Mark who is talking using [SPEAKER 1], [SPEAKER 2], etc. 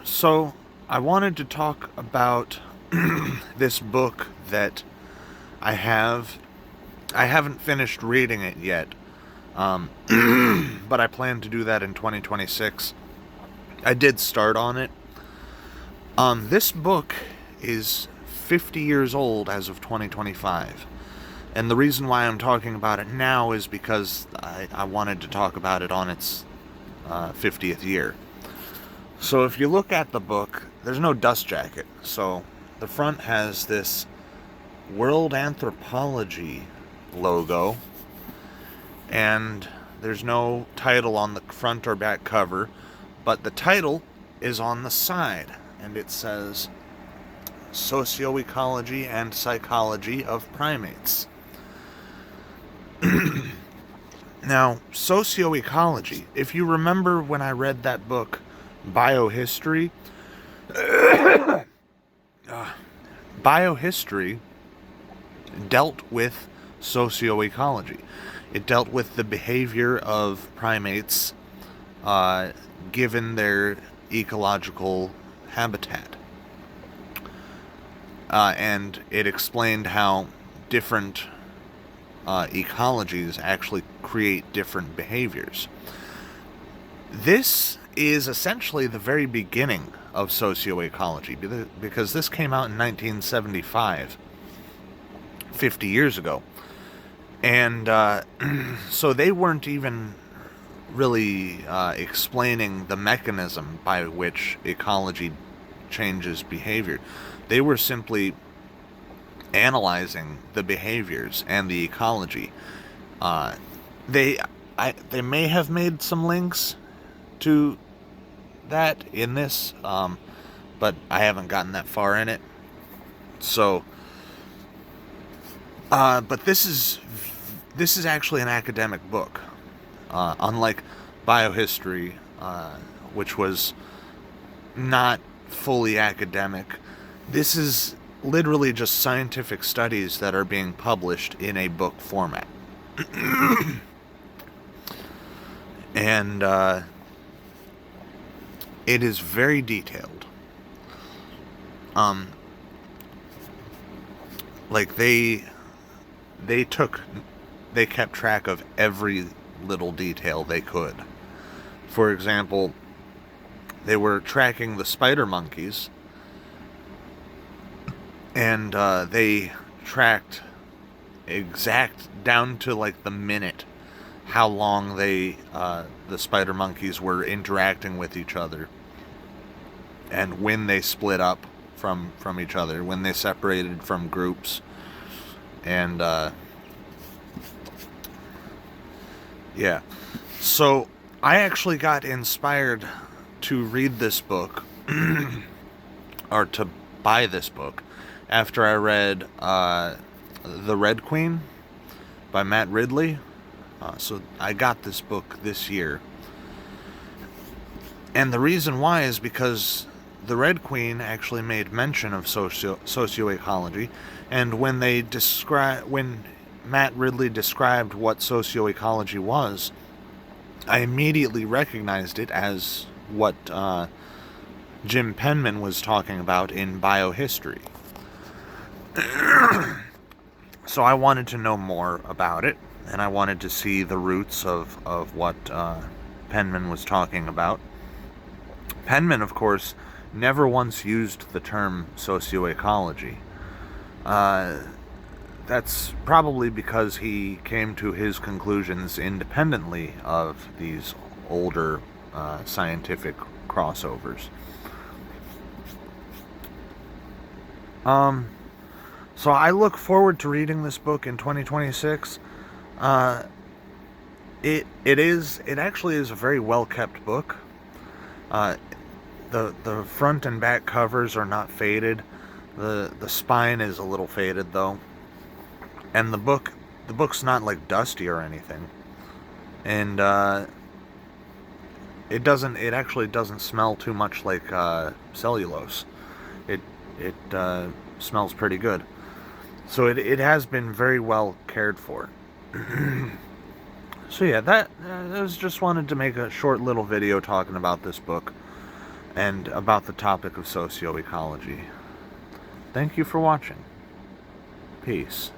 [SPEAKER 1] So, I wanted to talk about this book that I have. I haven't finished reading it yet, um, but I plan to do that in 2026. I did start on it. This book is 50 years old as of 2025. And the reason why I'm talking about it now is because I wanted to talk about it on its 50th year. So if you look at the book, there's no dust jacket. So the front has this World Anthropology logo, and there's no title on the front or back cover, but the title is on the side, and it says Socioecology and Psychology of Primates. Now, socioecology, if you remember when I read that book, Biohistory, biohistory dealt with socioecology. It dealt with the behavior of primates given their ecological habitat. And it explained how different ecologies actually create different behaviors. This is essentially the very beginning of socioecology because this came out in 1975, 50 years ago. And so they weren't even really explaining the mechanism by which ecology changes behavior. They were simply analyzing the behaviors and the ecology. They may have made some links to that in this, but I haven't gotten that far in it. So, but this is actually an academic book, unlike biohistory, which was not fully academic. This is literally just scientific studies that are being published in a book format. And it is very detailed. Like they kept track of every little detail they could. For example, they were tracking the spider monkeys, and they tracked exact down to like the minute how long the spider monkeys were interacting with each other, and when they split up from each other, when they separated from groups. And yeah, so I actually got inspired to read this book or to buy this book after I read The Red Queen by Matt Ridley. So I got this book this year. And the reason why is because The Red Queen actually made mention of socioecology, and when Matt Ridley described what socioecology was, I immediately recognized it as what Jim Penman was talking about in biohistory. So I wanted to know more about it, and I wanted to see the roots of what Penman was talking about. Penman, of course, never once used the term socioecology. That's probably because he came to his conclusions independently of these older scientific crossovers. So I look forward to reading this book in 2026. It actually is a very well kept book. The front and back covers are not faded. The spine is a little faded though. And the book's not like dusty or anything. And it actually doesn't smell too much like cellulose. It smells pretty good. So it has been very well cared for. So yeah, I just wanted to make a short little video talking about this book. and about the topic of socioecology. Thank you for watching. Peace.